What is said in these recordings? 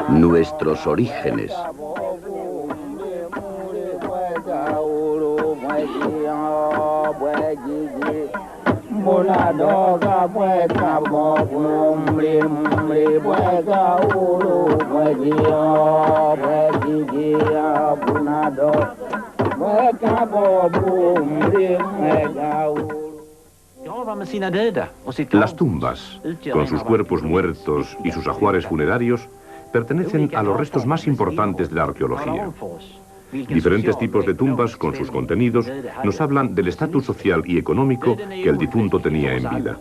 Nuestros orígenes. Las tumbas, con sus cuerpos muertos y sus ajuares funerarios, pertenecen a los restos más importantes de la arqueología. Diferentes tipos de tumbas con sus contenidos nos hablan del estatus social y económico que el difunto tenía en vida.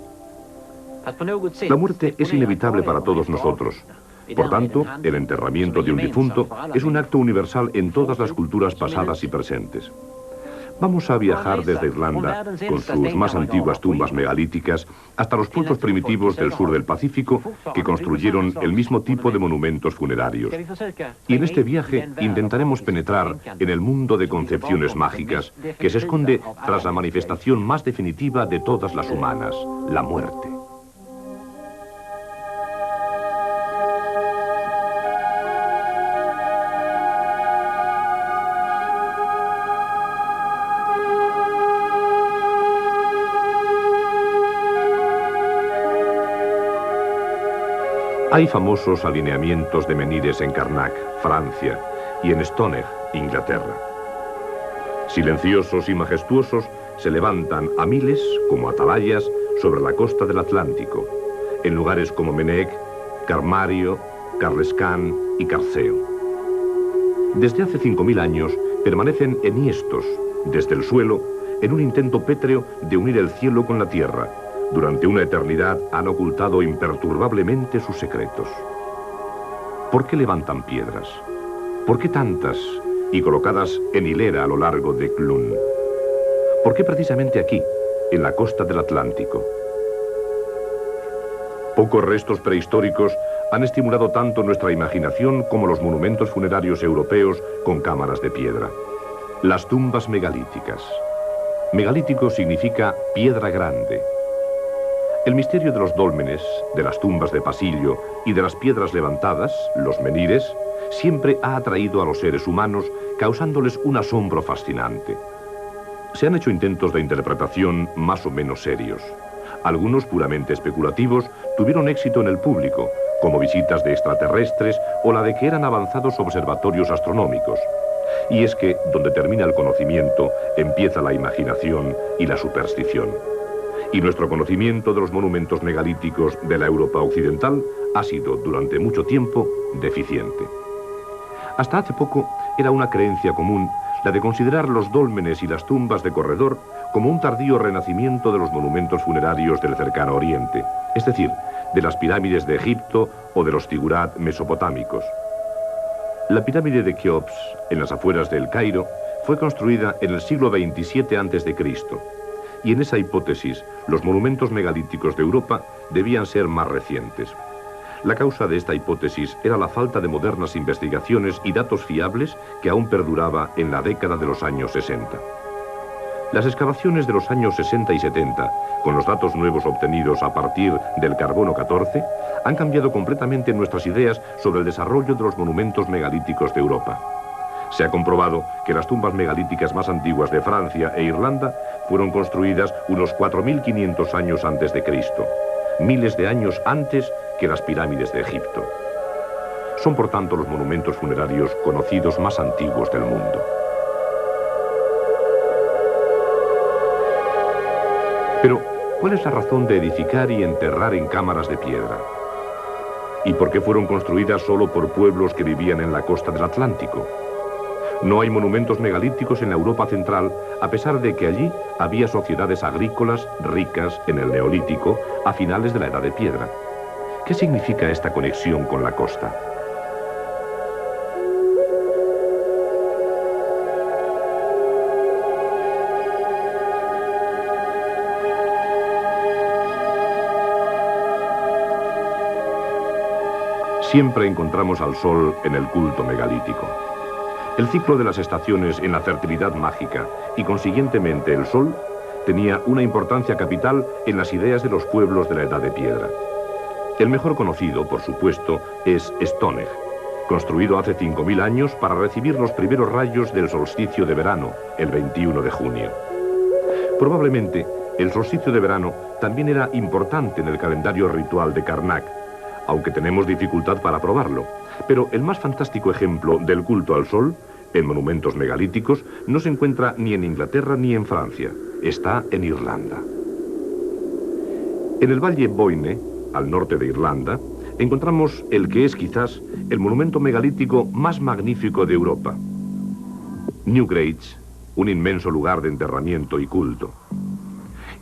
La muerte es inevitable para todos nosotros. Por tanto, el enterramiento de un difunto es un acto universal en todas las culturas pasadas y presentes. Vamos a viajar desde Irlanda, con sus más antiguas tumbas megalíticas, hasta los pueblos primitivos del sur del Pacífico que construyeron el mismo tipo de monumentos funerarios. Y en este viaje intentaremos penetrar en el mundo de concepciones mágicas que se esconde tras la manifestación más definitiva de todas las humanas, la muerte. Hay famosos alineamientos de menhires en Karnak, Francia, y en Stonehenge, Inglaterra. Silenciosos y majestuosos, se levantan a miles, como atalayas, sobre la costa del Atlántico, en lugares como Menec, Carmario, Carlescan y Carceo. Desde hace 5000 años permanecen enhiestos, desde el suelo, en un intento pétreo de unir el cielo con la tierra. Durante una eternidad han ocultado imperturbablemente sus secretos. ¿Por qué levantan piedras? ¿Por qué tantas y colocadas en hilera a lo largo de Clun? ¿Por qué precisamente aquí, en la costa del Atlántico? Pocos restos prehistóricos han estimulado tanto nuestra imaginación como los monumentos funerarios europeos con cámaras de piedra. Las tumbas megalíticas. Megalítico significa piedra grande. El misterio de los dólmenes, de las tumbas de pasillo y de las piedras levantadas, los menhires, siempre ha atraído a los seres humanos, causándoles un asombro fascinante. Se han hecho intentos de interpretación más o menos serios. Algunos puramente especulativos tuvieron éxito en el público, como visitas de extraterrestres o la de que eran avanzados observatorios astronómicos. Y es que, donde termina el conocimiento, empieza la imaginación y la superstición. Y nuestro conocimiento de los monumentos megalíticos de la Europa occidental ha sido, durante mucho tiempo, deficiente. Hasta hace poco era una creencia común la de considerar los dólmenes y las tumbas de corredor como un tardío renacimiento de los monumentos funerarios del cercano Oriente, es decir, de las pirámides de Egipto o de los zigurat mesopotámicos. La pirámide de Keops, en las afueras de El Cairo, fue construida en el siglo XXVII a.C., y en esa hipótesis, los monumentos megalíticos de Europa debían ser más recientes. La causa de esta hipótesis era la falta de modernas investigaciones y datos fiables que aún perduraba en la década de los años 60. Las excavaciones de los años 60 y 70, con los datos nuevos obtenidos a partir del carbono 14, han cambiado completamente nuestras ideas sobre el desarrollo de los monumentos megalíticos de Europa. Se ha comprobado que las tumbas megalíticas más antiguas de Francia e Irlanda fueron construidas unos 4.500 años antes de Cristo, miles de años antes que las pirámides de Egipto. Son, por tanto, los monumentos funerarios conocidos más antiguos del mundo. Pero, ¿cuál es la razón de edificar y enterrar en cámaras de piedra? ¿Y por qué fueron construidas solo por pueblos que vivían en la costa del Atlántico? No hay monumentos megalíticos en la Europa central, a pesar de que allí había sociedades agrícolas ricas en el Neolítico a finales de la Edad de Piedra. ¿Qué significa esta conexión con la costa? Siempre encontramos al sol en el culto megalítico. El ciclo de las estaciones en la fertilidad mágica y consiguientemente el sol tenía una importancia capital en las ideas de los pueblos de la Edad de Piedra. El mejor conocido, por supuesto, es Stonehenge, construido hace 5.000 años para recibir los primeros rayos del solsticio de verano, el 21 de junio. Probablemente el solsticio de verano también era importante en el calendario ritual de Karnak, aunque tenemos dificultad para probarlo. Pero el más fantástico ejemplo del culto al sol, en monumentos megalíticos, no se encuentra ni en Inglaterra ni en Francia. Está en Irlanda. En el Valle Boyne, al norte de Irlanda, encontramos el que es quizás el monumento megalítico más magnífico de Europa. Newgrange, un inmenso lugar de enterramiento y culto.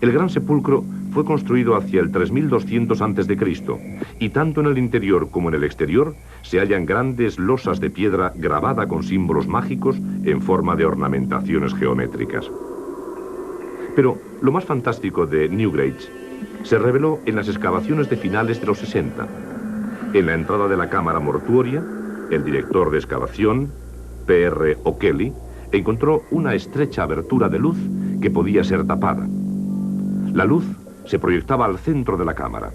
El gran sepulcro fue construido hacia el 3200 a.C. y tanto en el interior como en el exterior se hallan grandes losas de piedra grabada con símbolos mágicos en forma de ornamentaciones geométricas. Pero lo más fantástico de Newgrange se reveló en las excavaciones de finales de los 60. En la entrada de la cámara mortuoria, el director de excavación, P.R. O'Kelly, encontró una estrecha abertura de luz que podía ser tapada. La luz se proyectaba al centro de la cámara.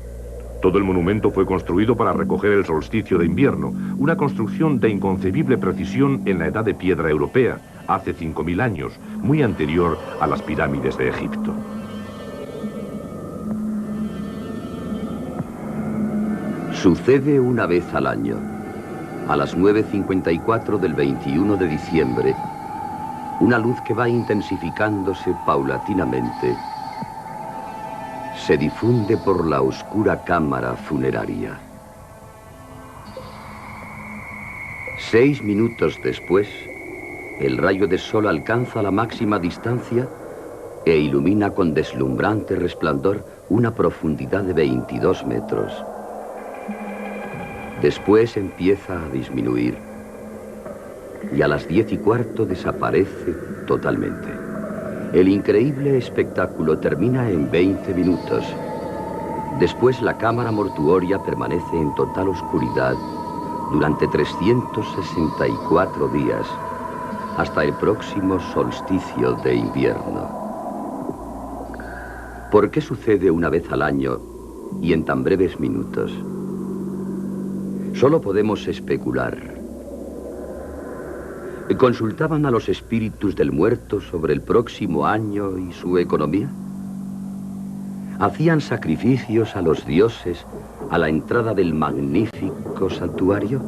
Todo el monumento fue construido para recoger el solsticio de invierno, una construcción de inconcebible precisión en la edad de piedra europea, hace 5.000 años, muy anterior a las pirámides de Egipto. Sucede una vez al año. A las 9:54 del 21 de diciembre, una luz que va intensificándose paulatinamente se difunde por la oscura cámara funeraria. 6 minutos después, el rayo de sol alcanza la máxima distancia e ilumina con deslumbrante resplandor una profundidad de 22 metros. Después empieza a disminuir y a las 10:15 desaparece totalmente. El increíble espectáculo termina en 20 minutos. Después la cámara mortuoria permanece en total oscuridad durante 364 días, hasta el próximo solsticio de invierno. ¿Por qué sucede una vez al año y en tan breves minutos? Solo podemos especular. ¿Consultaban a los espíritus del muerto sobre el próximo año y su economía? ¿Hacían sacrificios a los dioses a la entrada del magnífico santuario?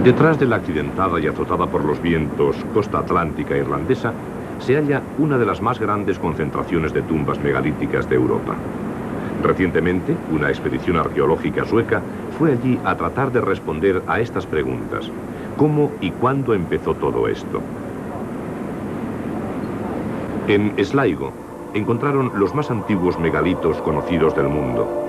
Detrás de la accidentada y azotada por los vientos costa atlántica irlandesa se halla una de las más grandes concentraciones de tumbas megalíticas de Europa. Recientemente, una expedición arqueológica sueca fue allí a tratar de responder a estas preguntas. ¿Cómo y cuándo empezó todo esto? En Sligo encontraron los más antiguos megalitos conocidos del mundo.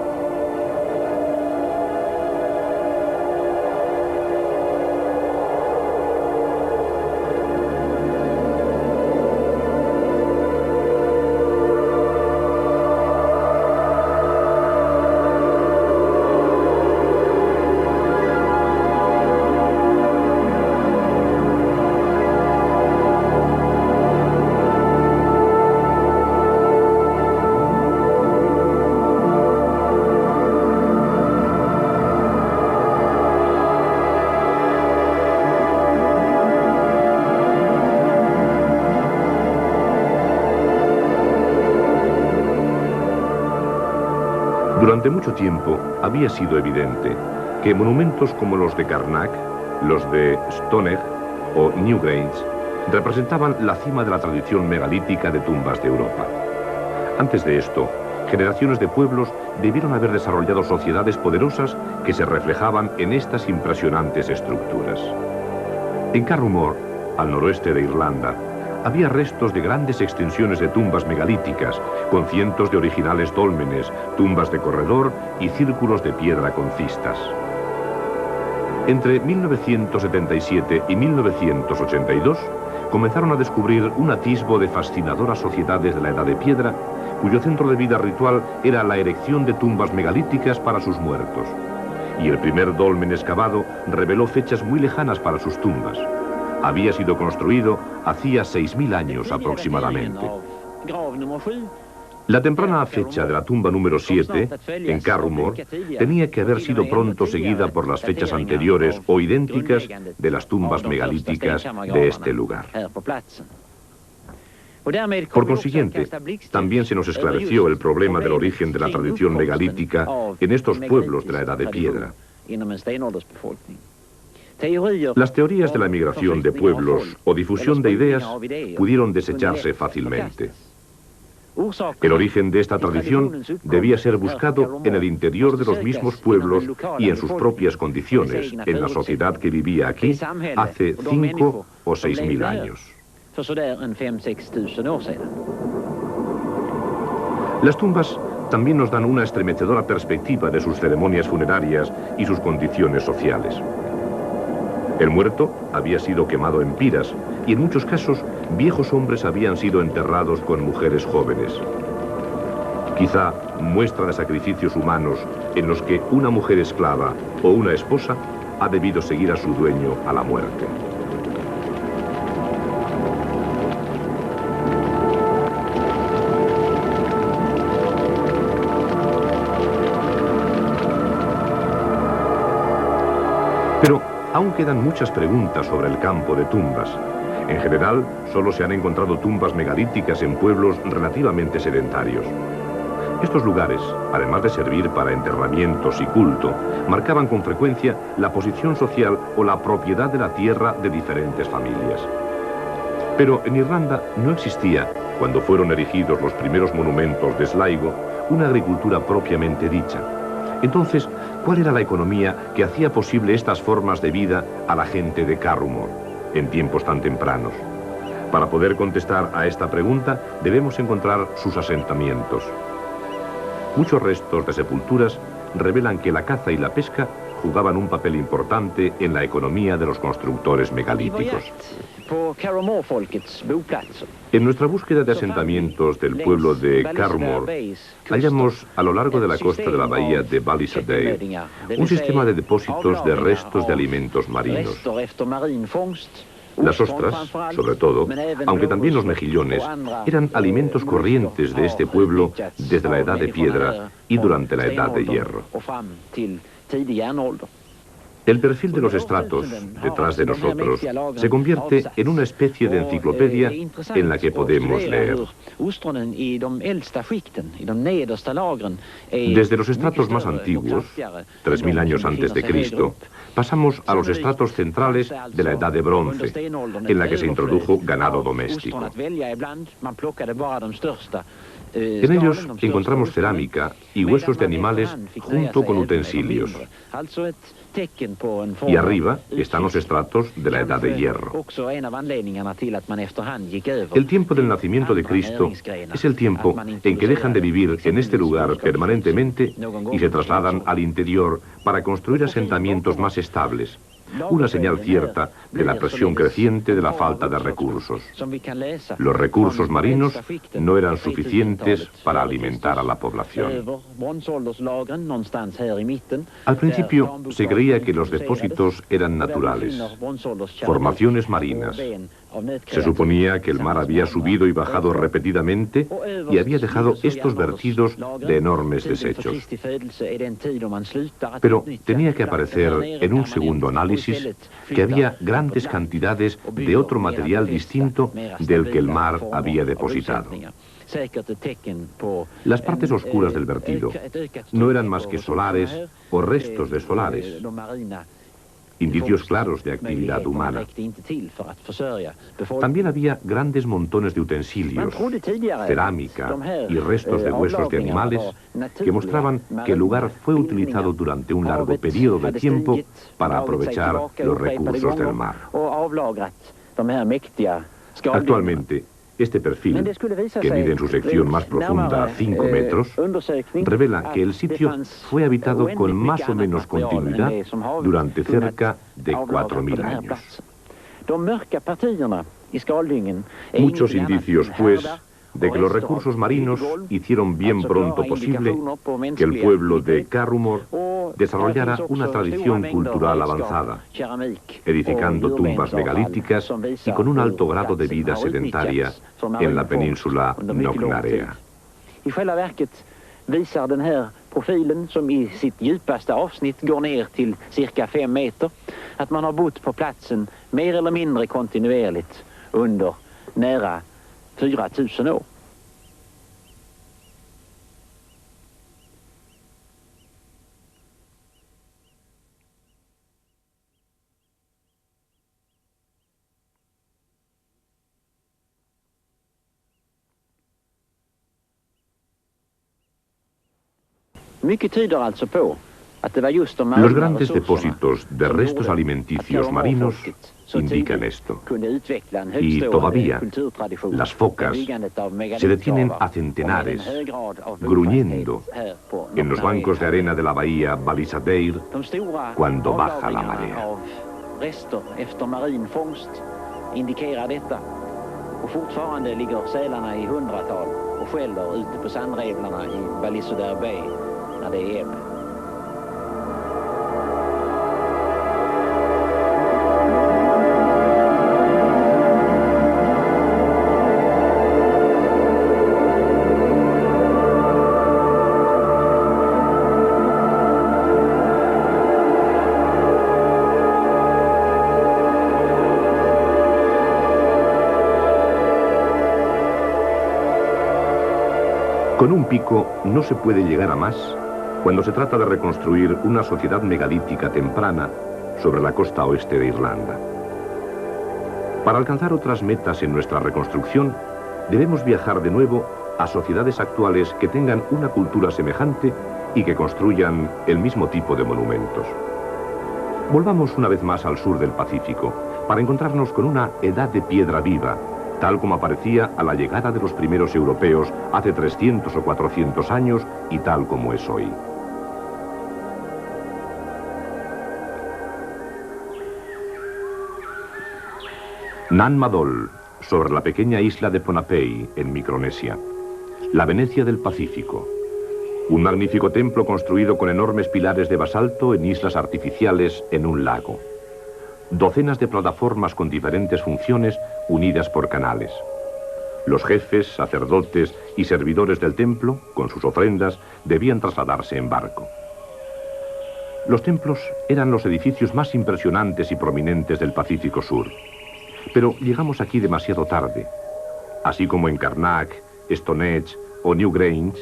Durante mucho tiempo había sido evidente que monumentos como los de Carnac, los de Stonehenge o Newgrange representaban la cima de la tradición megalítica de tumbas de Europa. Antes de esto, generaciones de pueblos debieron haber desarrollado sociedades poderosas que se reflejaban en estas impresionantes estructuras. En Carrumore, al noroeste de Irlanda, había restos de grandes extensiones de tumbas megalíticas, con cientos de originales dólmenes, tumbas de corredor y círculos de piedra con cistas. Entre 1977 y 1982, comenzaron a descubrir un atisbo de fascinadoras sociedades de la Edad de Piedra, cuyo centro de vida ritual era la erección de tumbas megalíticas para sus muertos. Y el primer dolmen excavado reveló fechas muy lejanas para sus tumbas. Había sido construido hacía 6.000 años aproximadamente. La temprana fecha de la tumba número 7, en Carrumore, tenía que haber sido pronto seguida por las fechas anteriores o idénticas de las tumbas megalíticas de este lugar. Por consiguiente, también se nos esclareció el problema del origen de la tradición megalítica en estos pueblos de la Edad de Piedra. Las teorías de la migración de pueblos o difusión de ideas pudieron desecharse fácilmente. El origen de esta tradición debía ser buscado en el interior de los mismos pueblos y en sus propias condiciones, en la sociedad que vivía aquí hace 5 o 6.000 años. Las tumbas también nos dan una estremecedora perspectiva de sus ceremonias funerarias y sus condiciones sociales. El muerto había sido quemado en piras y en muchos casos viejos hombres habían sido enterrados con mujeres jóvenes. Quizá muestra de sacrificios humanos en los que una mujer esclava o una esposa ha debido seguir a su dueño a la muerte. Pero aún quedan muchas preguntas sobre el campo de tumbas. En general, solo se han encontrado tumbas megalíticas en pueblos relativamente sedentarios. Estos lugares, además de servir para enterramientos y culto, marcaban con frecuencia la posición social o la propiedad de la tierra de diferentes familias. Pero en Irlanda no existía, cuando fueron erigidos los primeros monumentos de Sligo, una agricultura propiamente dicha. Entonces, ¿cuál era la economía que hacía posible estas formas de vida a la gente de Carrumore en tiempos tan tempranos? Para poder contestar a esta pregunta, debemos encontrar sus asentamientos. Muchos restos de sepulturas revelan que la caza y la pesca jugaban un papel importante en la economía de los constructores megalíticos. En nuestra búsqueda de asentamientos del pueblo de Carrumore, hallamos a lo largo de la costa de la bahía de Ballysadale un sistema de depósitos de restos de alimentos marinos. Las ostras, sobre todo, aunque también los mejillones, eran alimentos corrientes de este pueblo desde la Edad de Piedra y durante la Edad de Hierro. El perfil de los estratos, detrás de nosotros, se convierte en una especie de enciclopedia en la que podemos leer. Desde los estratos más antiguos, 3.000 años antes de Cristo, pasamos a los estratos centrales de la Edad de Bronce, en la que se introdujo ganado doméstico. En ellos encontramos cerámica y huesos de animales junto con utensilios. Y arriba están los estratos de la Edad de Hierro. El tiempo del nacimiento de Cristo es el tiempo en que dejan de vivir en este lugar permanentemente y se trasladan al interior para construir asentamientos más estables. Una señal cierta de la presión creciente de la falta de recursos. Los recursos marinos no eran suficientes para alimentar a la población. Al principio se creía que los depósitos eran naturales, formaciones marinas. Se suponía que el mar había subido y bajado repetidamente y había dejado estos vertidos de enormes desechos. Pero tenía que aparecer en un segundo análisis que había grandes cantidades de otro material distinto del que el mar había depositado. Las partes oscuras del vertido no eran más que solares o restos de solares, indicios claros de actividad humana. También había grandes montones de utensilios, cerámica y restos de huesos de animales que mostraban que el lugar fue utilizado durante un largo periodo de tiempo para aprovechar los recursos del mar. Actualmente, este perfil, que mide en su sección más profunda 5 metros, revela que el sitio fue habitado con más o menos continuidad durante cerca de 4.000 años. Muchos indicios, pues, de que los recursos marinos hicieron bien pronto posible que el pueblo de Karumor desarrollara una tradición cultural avanzada, edificando tumbas megalíticas y con un alto grado de vida sedentaria en la península Nognarea. Visar den här profilen, som i sitt djupaste avsnitt går ner till cirka 5 meter, att man har bott på platsen mer eller mindre kontinuerligt under nära 4000 år. Los grandes depósitos de restos alimenticios marinos indican esto. Y todavía las focas se detienen a centenares, gruñendo, en los bancos de arena de la bahía Balisadeir cuando baja la marea. Och fortfarande ligger sälarna i hundratal och skäller ute på sandrevlarna i Balisadeir Bay när det är ebb. Con un pico no se puede llegar a más cuando se trata de reconstruir una sociedad megalítica temprana sobre la costa oeste de Irlanda. Para alcanzar otras metas en nuestra reconstrucción, debemos viajar de nuevo a sociedades actuales que tengan una cultura semejante y que construyan el mismo tipo de monumentos. Volvamos una vez más al sur del Pacífico para encontrarnos con una edad de piedra viva, tal como aparecía a la llegada de los primeros europeos hace 300 o 400 años y tal como es hoy. Nan Madol, sobre la pequeña isla de Ponape, en Micronesia. La Venecia del Pacífico. Un magnífico templo construido con enormes pilares de basalto en islas artificiales en un lago. Docenas de plataformas con diferentes funciones unidas por canales. Los jefes, sacerdotes y servidores del templo, con sus ofrendas, debían trasladarse en barco. Los templos eran los edificios más impresionantes y prominentes del Pacífico Sur. Pero llegamos aquí demasiado tarde. Así como en Karnak, Stonehenge o Newgrange,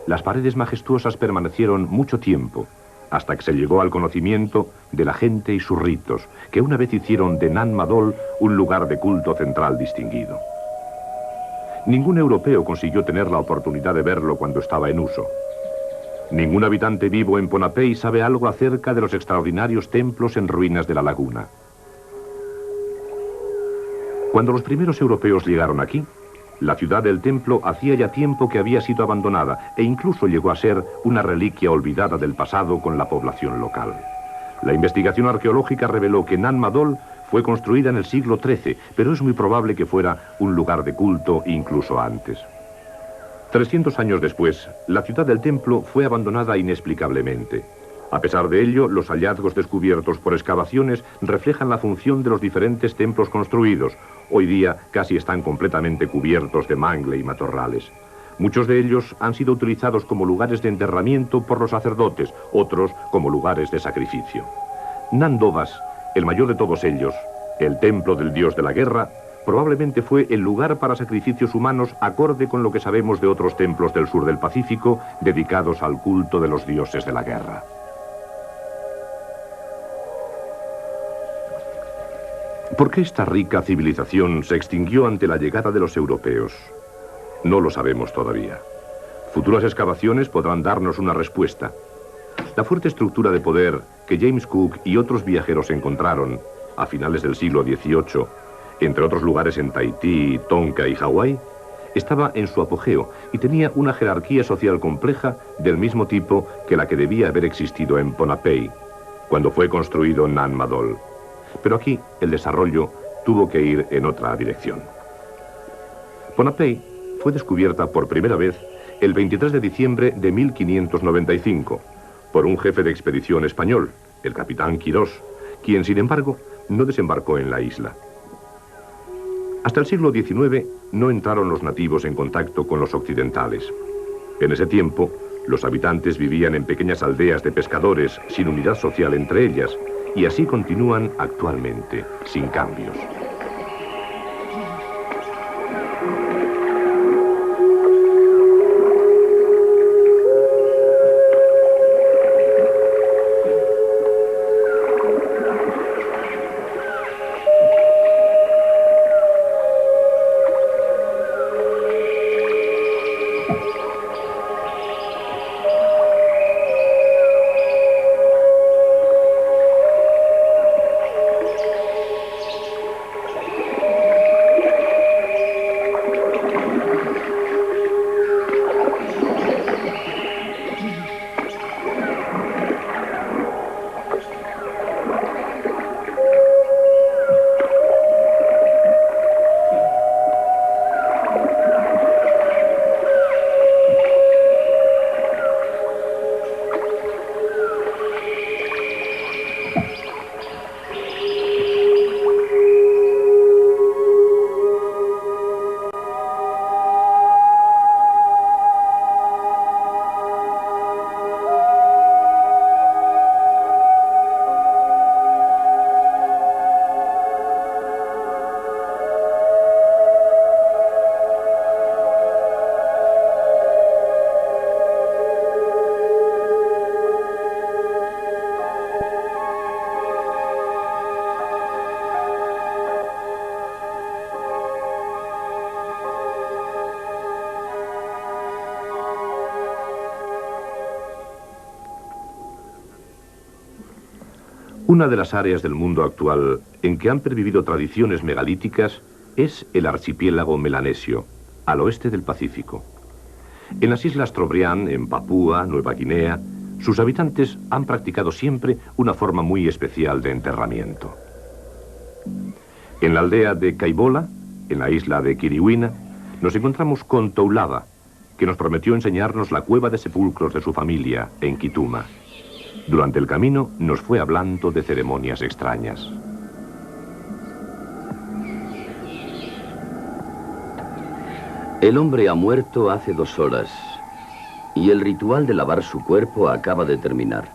las paredes majestuosas permanecieron mucho tiempo, hasta que se llegó al conocimiento de la gente y sus ritos, que una vez hicieron de Nan Madol un lugar de culto central distinguido. Ningún europeo consiguió tener la oportunidad de verlo cuando estaba en uso. Ningún habitante vivo en Pohnpei sabe algo acerca de los extraordinarios templos en ruinas de la laguna. Cuando los primeros europeos llegaron aquí, la ciudad del templo hacía ya tiempo que había sido abandonada e incluso llegó a ser una reliquia olvidada del pasado con la población local. La investigación arqueológica reveló que Nan Madol fue construida en el siglo XIII, pero es muy probable que fuera un lugar de culto incluso antes. 300 años después, la ciudad del templo fue abandonada inexplicablemente. A pesar de ello, los hallazgos descubiertos por excavaciones reflejan la función de los diferentes templos construidos. Hoy día casi están completamente cubiertos de mangle y matorrales. Muchos de ellos han sido utilizados como lugares de enterramiento por los sacerdotes, otros como lugares de sacrificio. Nan Dovas, el mayor de todos ellos, el templo del dios de la guerra, probablemente fue el lugar para sacrificios humanos acorde con lo que sabemos de otros templos del sur del Pacífico dedicados al culto de los dioses de la guerra. ¿Por qué esta rica civilización se extinguió ante la llegada de los europeos? No lo sabemos todavía. Futuras excavaciones podrán darnos una respuesta. La fuerte estructura de poder que James Cook y otros viajeros encontraron a finales del siglo XVIII, entre otros lugares en Tahití, Tonga y Hawái, estaba en su apogeo y tenía una jerarquía social compleja del mismo tipo que la que debía haber existido en Pohnpei, cuando fue construido Nan Madol. Pero aquí el desarrollo tuvo que ir en otra dirección. Pohnpei fue descubierta por primera vez el 23 de diciembre de 1595 por un jefe de expedición español, el capitán Quirós, quien sin embargo no desembarcó en la isla. Hasta el siglo XIX no entraron los nativos en contacto con los occidentales. En ese tiempo, los habitantes vivían en pequeñas aldeas de pescadores sin unidad social entre ellas, y así continúan actualmente, sin cambios. Una de las áreas del mundo actual en que han pervivido tradiciones megalíticas es el archipiélago melanesio, al oeste del Pacífico. En las islas Trobriand, en Papúa, Nueva Guinea, sus habitantes han practicado siempre una forma muy especial de enterramiento. En la aldea de Kaibola, en la isla de Kiriwina, nos encontramos con Toulaba, que nos prometió enseñarnos la cueva de sepulcros de su familia en Kituma. Durante el camino nos fue hablando de ceremonias extrañas. El hombre ha muerto hace 2 horas y el ritual de lavar su cuerpo acaba de terminar.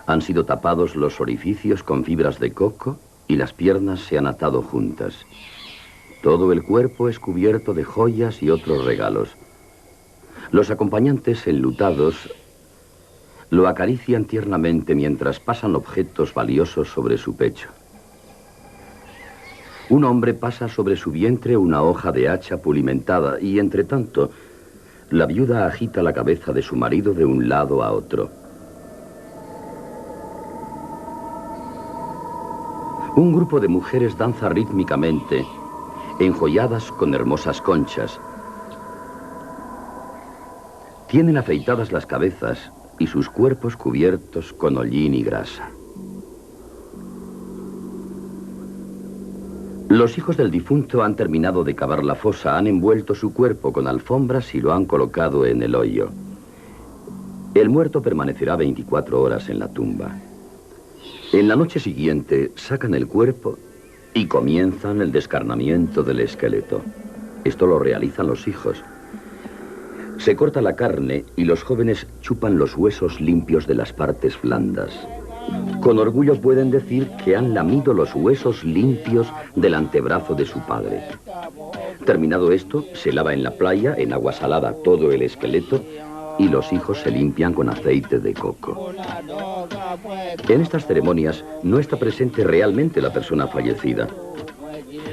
Han sido tapados los orificios con fibras de coco y las piernas se han atado juntas. Todo el cuerpo es cubierto de joyas y otros regalos. Los acompañantes enlutados lo acarician tiernamente mientras pasan objetos valiosos sobre su pecho. Un hombre pasa sobre su vientre una hoja de hacha pulimentada y, entre tanto, la viuda agita la cabeza de su marido de un lado a otro. Un grupo de mujeres danza rítmicamente, enjolladas con hermosas conchas. Tienen afeitadas las cabezas y sus cuerpos cubiertos con hollín y grasa. Los hijos del difunto han terminado de cavar la fosa, han envuelto su cuerpo con alfombras y lo han colocado en el hoyo. El muerto permanecerá 24 horas en la tumba. En la noche siguiente sacan el cuerpo y comienzan el descarnamiento del esqueleto. Esto lo realizan los hijos. Se corta la carne y los jóvenes chupan los huesos limpios de las partes blandas. Con orgullo pueden decir que han lamido los huesos limpios del antebrazo de su padre. Terminado esto, se lava en la playa, en agua salada, todo el esqueleto y los hijos se limpian con aceite de coco. En estas ceremonias no está presente realmente la persona fallecida.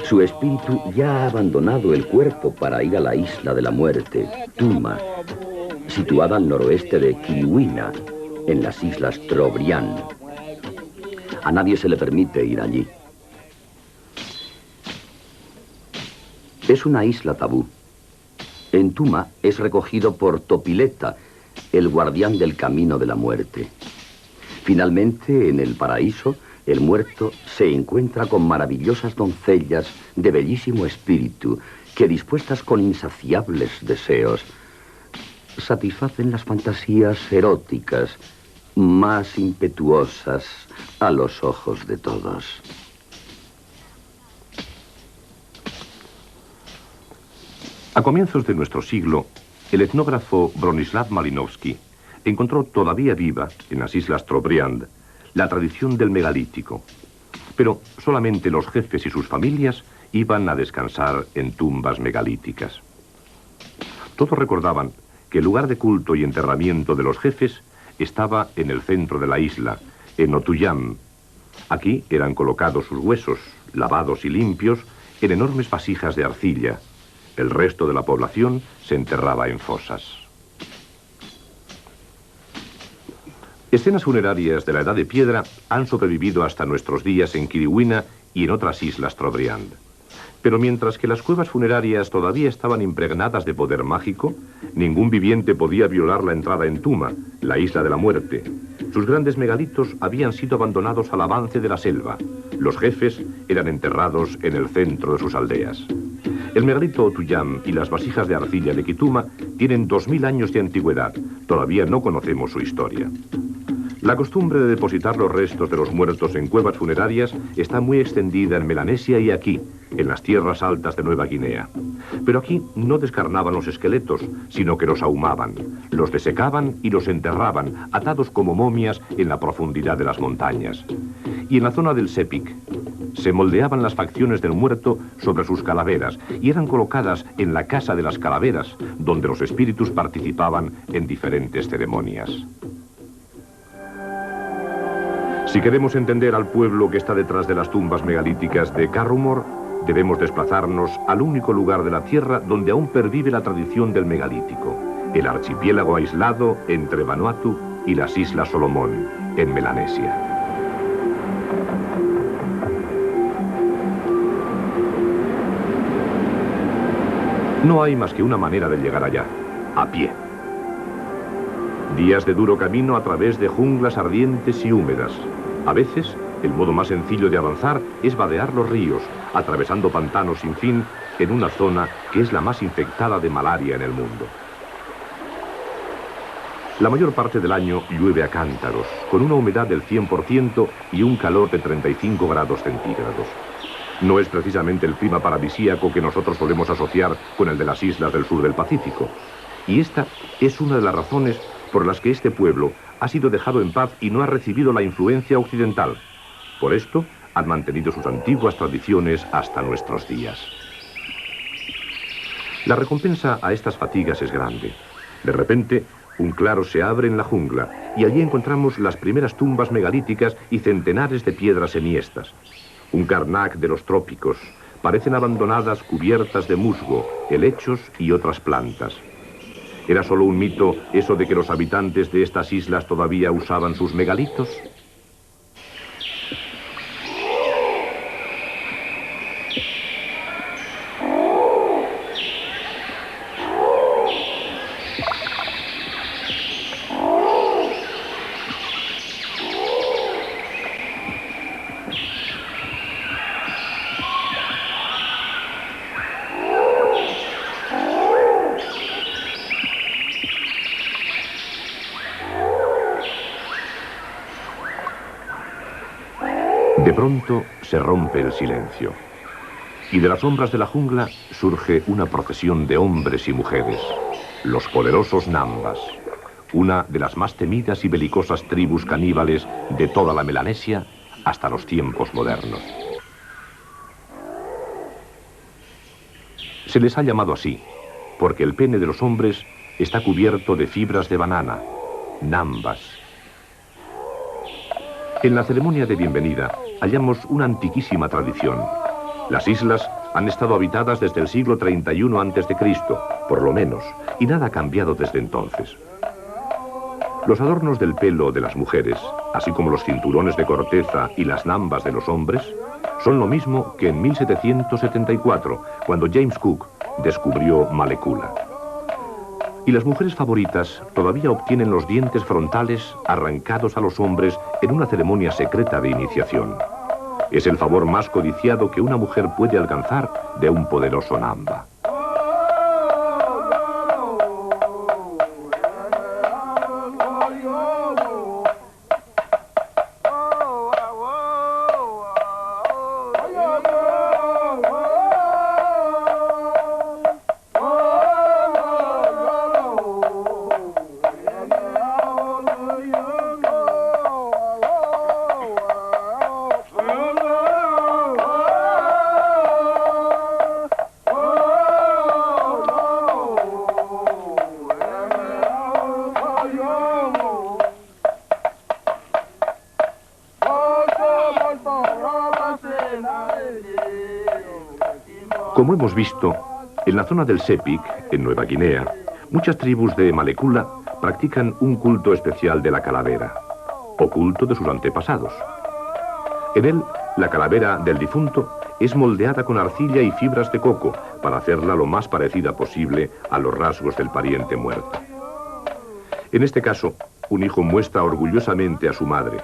Su espíritu ya ha abandonado el cuerpo para ir a la isla de la muerte, Tuma, situada al noroeste de Kiriwina, en las islas Trobriand. A nadie se le permite ir allí. Es una isla tabú. En Tuma es recogido por Topileta, el guardián del camino de la muerte. Finalmente, en el paraíso, el muerto se encuentra con maravillosas doncellas de bellísimo espíritu que, dispuestas con insaciables deseos, satisfacen las fantasías eróticas más impetuosas a los ojos de todos. A comienzos de nuestro siglo, el etnógrafo Bronislaw Malinowski encontró todavía viva, en las islas Trobriand, la tradición del megalítico. Pero solamente los jefes y sus familias iban a descansar en tumbas megalíticas. Todos recordaban que el lugar de culto y enterramiento de los jefes estaba en el centro de la isla, en Otuyam. Aquí eran colocados sus huesos, lavados y limpios, en enormes vasijas de arcilla. El resto de la población se enterraba en fosas. Escenas funerarias de la Edad de Piedra han sobrevivido hasta nuestros días en Kiriwina y en otras islas Trobriand. Pero mientras que las cuevas funerarias todavía estaban impregnadas de poder mágico, ningún viviente podía violar la entrada en Tuma, la isla de la muerte. Sus grandes megalitos habían sido abandonados al avance de la selva. Los jefes eran enterrados en el centro de sus aldeas. El megalito Otuyam y las vasijas de arcilla de Kituma tienen 2000 años de antigüedad. Todavía no conocemos su historia. La costumbre de depositar los restos de los muertos en cuevas funerarias está muy extendida en Melanesia y aquí, en las tierras altas de Nueva Guinea. Pero aquí no descarnaban los esqueletos, sino que los ahumaban, los desecaban y los enterraban, atados como momias en la profundidad de las montañas. Y en la zona del Sepik, se moldeaban las facciones del muerto sobre sus calaveras y eran colocadas en la casa de las calaveras, donde los espíritus participaban en diferentes ceremonias. Si queremos entender al pueblo que está detrás de las tumbas megalíticas de Carrumor, debemos desplazarnos al único lugar de la Tierra donde aún pervive la tradición del megalítico, el archipiélago aislado entre Vanuatu y las Islas Solomón, en Melanesia. No hay más que una manera de llegar allá, a pie. Días de duro camino a través de junglas ardientes y húmedas. A veces, el modo más sencillo de avanzar es vadear los ríos, atravesando pantanos sin fin en una zona que es la más infectada de malaria en el mundo. La mayor parte del año llueve a cántaros, con una humedad del 100% y un calor de 35 grados centígrados. No es precisamente el clima paradisíaco que nosotros solemos asociar con el de las islas del sur del Pacífico. Y esta es una de las razones por las que este pueblo ha sido dejado en paz y no ha recibido la influencia occidental. Por esto, han mantenido sus antiguas tradiciones hasta nuestros días. La recompensa a estas fatigas es grande. De repente, un claro se abre en la jungla y allí encontramos las primeras tumbas megalíticas y centenares de piedras enhiestas. Un Karnak de los trópicos, parecen abandonadas cubiertas de musgo, helechos y otras plantas. ¿Era solo un mito eso de que los habitantes de estas islas todavía usaban sus megalitos? De pronto se rompe el silencio y de las sombras de la jungla surge una procesión de hombres y mujeres, los poderosos Nambas, una de las más temidas y belicosas tribus caníbales de toda la Melanesia hasta los tiempos modernos. Se les ha llamado así porque el pene de los hombres está cubierto de fibras de banana, Nambas. En la ceremonia de bienvenida hallamos una antiquísima tradición. Las islas han estado habitadas desde el siglo 31 a.C., por lo menos, y nada ha cambiado desde entonces. Los adornos del pelo de las mujeres, así como los cinturones de corteza y las nambas de los hombres, son lo mismo que en 1774, cuando James Cook descubrió Malecula. Y las mujeres favoritas todavía obtienen los dientes frontales arrancados a los hombres en una ceremonia secreta de iniciación. Es el favor más codiciado que una mujer puede alcanzar de un poderoso Namba. Como hemos visto, en la zona del Sepik, en Nueva Guinea, muchas tribus de Malecula practican un culto especial de la calavera, o culto de sus antepasados. En él, la calavera del difunto es moldeada con arcilla y fibras de coco para hacerla lo más parecida posible a los rasgos del pariente muerto. En este caso, un hijo muestra orgullosamente a su madre,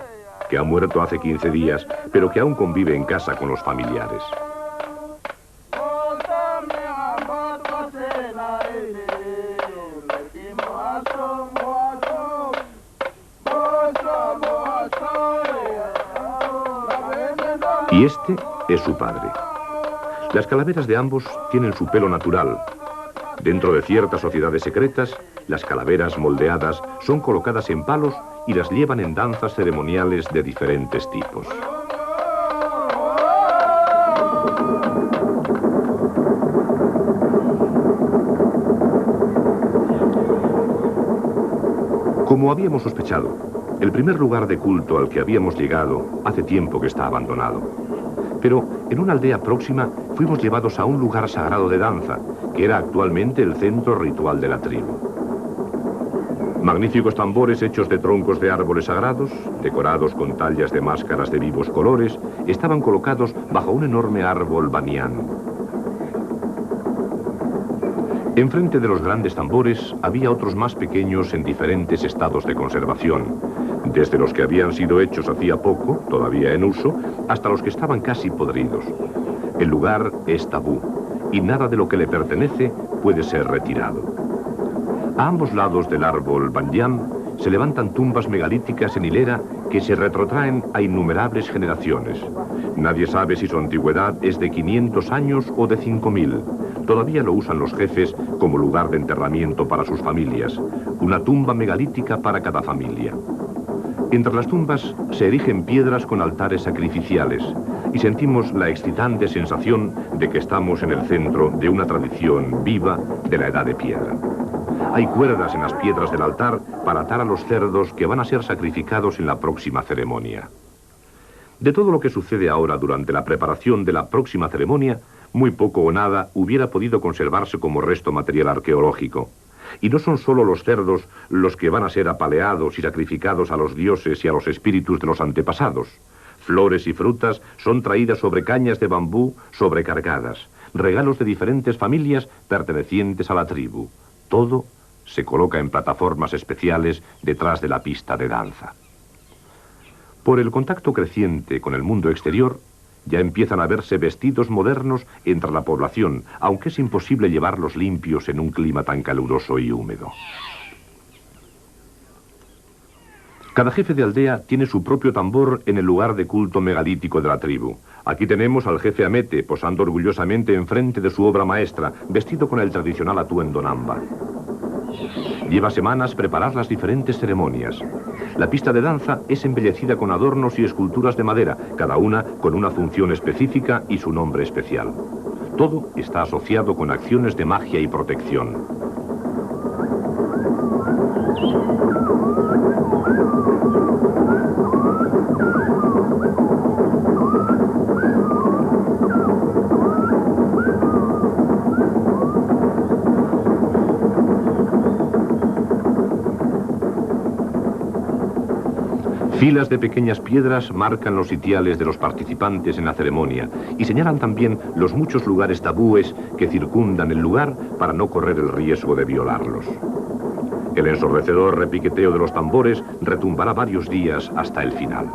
que ha muerto hace 15 días, pero que aún convive en casa con los familiares. Y este es su padre. Las calaveras de ambos tienen su pelo natural. Dentro de ciertas sociedades secretas, las calaveras moldeadas son colocadas en palos y las llevan en danzas ceremoniales de diferentes tipos. Como habíamos sospechado, el primer lugar de culto al que habíamos llegado hace tiempo que está abandonado. Pero en una aldea próxima fuimos llevados a un lugar sagrado de danza, que era actualmente el centro ritual de la tribu. Magníficos tambores hechos de troncos de árboles sagrados, decorados con tallas de máscaras de vivos colores, estaban colocados bajo un enorme árbol banián. Enfrente de los grandes tambores había otros más pequeños en diferentes estados de conservación, desde los que habían sido hechos hacía poco, todavía en uso, hasta los que estaban casi podridos. El lugar es tabú, y nada de lo que le pertenece puede ser retirado. A ambos lados del árbol banyam se levantan tumbas megalíticas en hilera que se retrotraen a innumerables generaciones. Nadie sabe si su antigüedad es de 500 años o de 5000. Todavía lo usan los jefes como lugar de enterramiento para sus familias, una tumba megalítica para cada familia. Entre las tumbas se erigen piedras con altares sacrificiales y sentimos la excitante sensación de que estamos en el centro de una tradición viva de la Edad de Piedra. Hay cuerdas en las piedras del altar para atar a los cerdos que van a ser sacrificados en la próxima ceremonia. De todo lo que sucede ahora durante la preparación de la próxima ceremonia, muy poco o nada hubiera podido conservarse como resto material arqueológico. Y no son solo los cerdos los que van a ser apaleados y sacrificados a los dioses y a los espíritus de los antepasados. Flores y frutas son traídas sobre cañas de bambú sobrecargadas, regalos de diferentes familias pertenecientes a la tribu. Todo se coloca en plataformas especiales detrás de la pista de danza. Por el contacto creciente con el mundo exterior, ya empiezan a verse vestidos modernos entre la población, aunque es imposible llevarlos limpios en un clima tan caluroso y húmedo. Cada jefe de aldea tiene su propio tambor en el lugar de culto megalítico de la tribu. Aquí tenemos al jefe Amete, posando orgullosamente enfrente de su obra maestra, vestido con el tradicional atuendo namba. Lleva semanas preparar las diferentes ceremonias. La pista de danza es embellecida con adornos y esculturas de madera, cada una con una función específica y su nombre especial. Todo está asociado con acciones de magia y protección. Filas de pequeñas piedras marcan los sitiales de los participantes en la ceremonia y señalan también los muchos lugares tabúes que circundan el lugar para no correr el riesgo de violarlos. El ensordecedor repiqueteo de los tambores retumbará varios días hasta el final.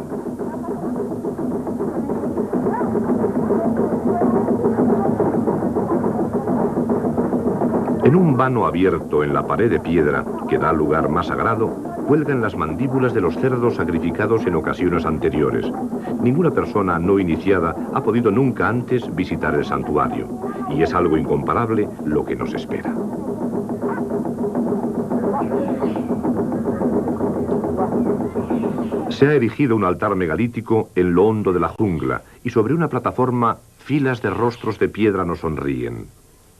En un vano abierto en la pared de piedra que da lugar más sagrado, cuelgan las mandíbulas de los cerdos sacrificados en ocasiones anteriores. Ninguna persona no iniciada ha podido nunca antes visitar el santuario, y es algo incomparable lo que nos espera. Se ha erigido un altar megalítico en lo hondo de la jungla, y sobre una plataforma filas de rostros de piedra nos sonríen.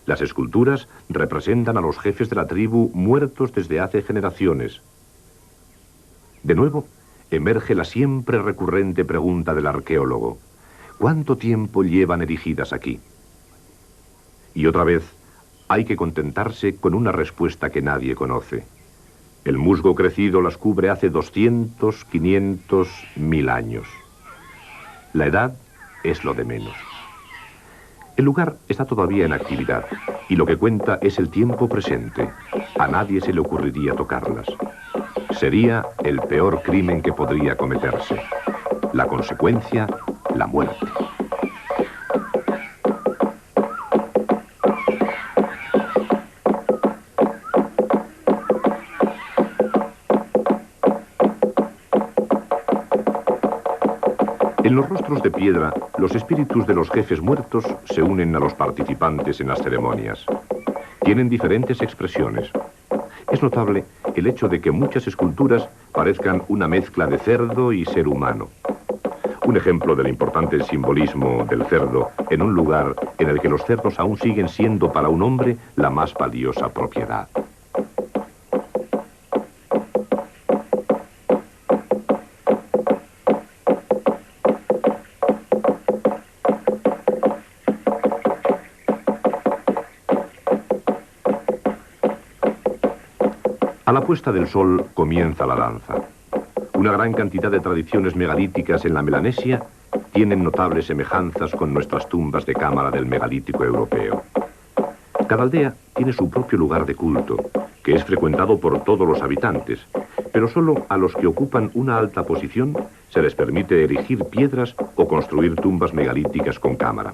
Las esculturas representan a los jefes de la tribu muertos desde hace generaciones. De nuevo, emerge la siempre recurrente pregunta del arqueólogo. ¿Cuánto tiempo llevan erigidas aquí? Y otra vez, hay que contentarse con una respuesta que nadie conoce. El musgo crecido las cubre hace 200, 500, 1000 años. La edad es lo de menos. El lugar está todavía en actividad, y lo que cuenta es el tiempo presente. A nadie se le ocurriría tocarlas. Sería el peor crimen que podría cometerse. La consecuencia, la muerte. En los rostros de piedra, los espíritus de los jefes muertos se unen a los participantes en las ceremonias. Tienen diferentes expresiones. Es notable el hecho de que muchas esculturas parezcan una mezcla de cerdo y ser humano. Un ejemplo del importante simbolismo del cerdo en un lugar en el que los cerdos aún siguen siendo para un hombre la más valiosa propiedad. A la puesta del sol comienza la danza. Una gran cantidad de tradiciones megalíticas en la Melanesia tienen notables semejanzas con nuestras tumbas de cámara del megalítico europeo. Cada aldea tiene su propio lugar de culto, que es frecuentado por todos los habitantes, pero solo a los que ocupan una alta posición se les permite erigir piedras o construir tumbas megalíticas con cámara.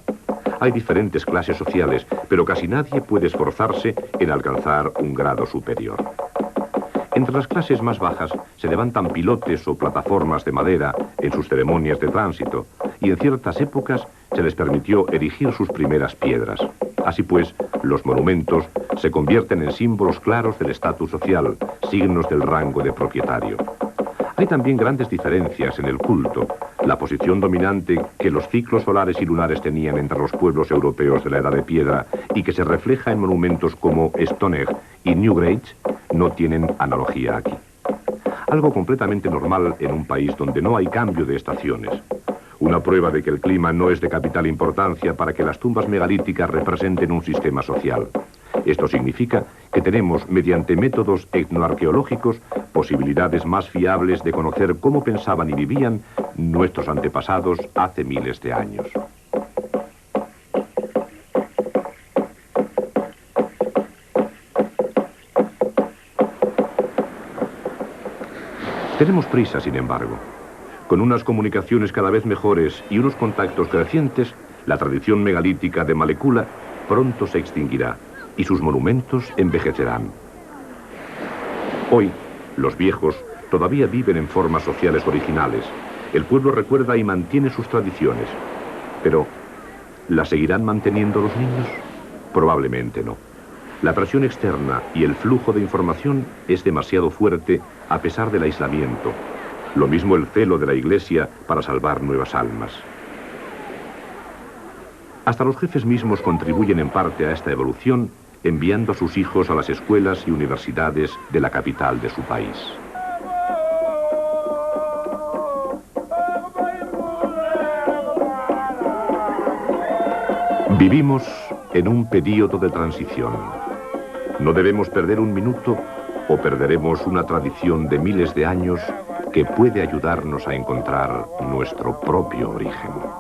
Hay diferentes clases sociales, pero casi nadie puede esforzarse en alcanzar un grado superior. Entre las clases más bajas se levantan pilotes o plataformas de madera en sus ceremonias de tránsito, y en ciertas épocas se les permitió erigir sus primeras piedras. Así pues, los monumentos se convierten en símbolos claros del estatus social, signos del rango de propietario. Hay también grandes diferencias en el culto. La posición dominante que los ciclos solares y lunares tenían entre los pueblos europeos de la Edad de Piedra y que se refleja en monumentos como Stonehenge y Newgrange no tienen analogía aquí. Algo completamente normal en un país donde no hay cambio de estaciones. Una prueba de que el clima no es de capital importancia para que las tumbas megalíticas representen un sistema social. Esto significa que tenemos, mediante métodos etnoarqueológicos, posibilidades más fiables de conocer cómo pensaban y vivían nuestros antepasados hace miles de años. Tenemos prisa, sin embargo. Con unas comunicaciones cada vez mejores y unos contactos crecientes, la tradición megalítica de Malekula pronto se extinguirá y sus monumentos envejecerán. Hoy, los viejos todavía viven en formas sociales originales. El pueblo recuerda y mantiene sus tradiciones. Pero, ¿las seguirán manteniendo los niños? Probablemente no. La presión externa y el flujo de información es demasiado fuerte a pesar del aislamiento. Lo mismo el celo de la Iglesia para salvar nuevas almas. Hasta los jefes mismos contribuyen en parte a esta evolución, enviando a sus hijos a las escuelas y universidades de la capital de su país. Vivimos en un período de transición. No debemos perder un minuto o perderemos una tradición de miles de años que puede ayudarnos a encontrar nuestro propio origen.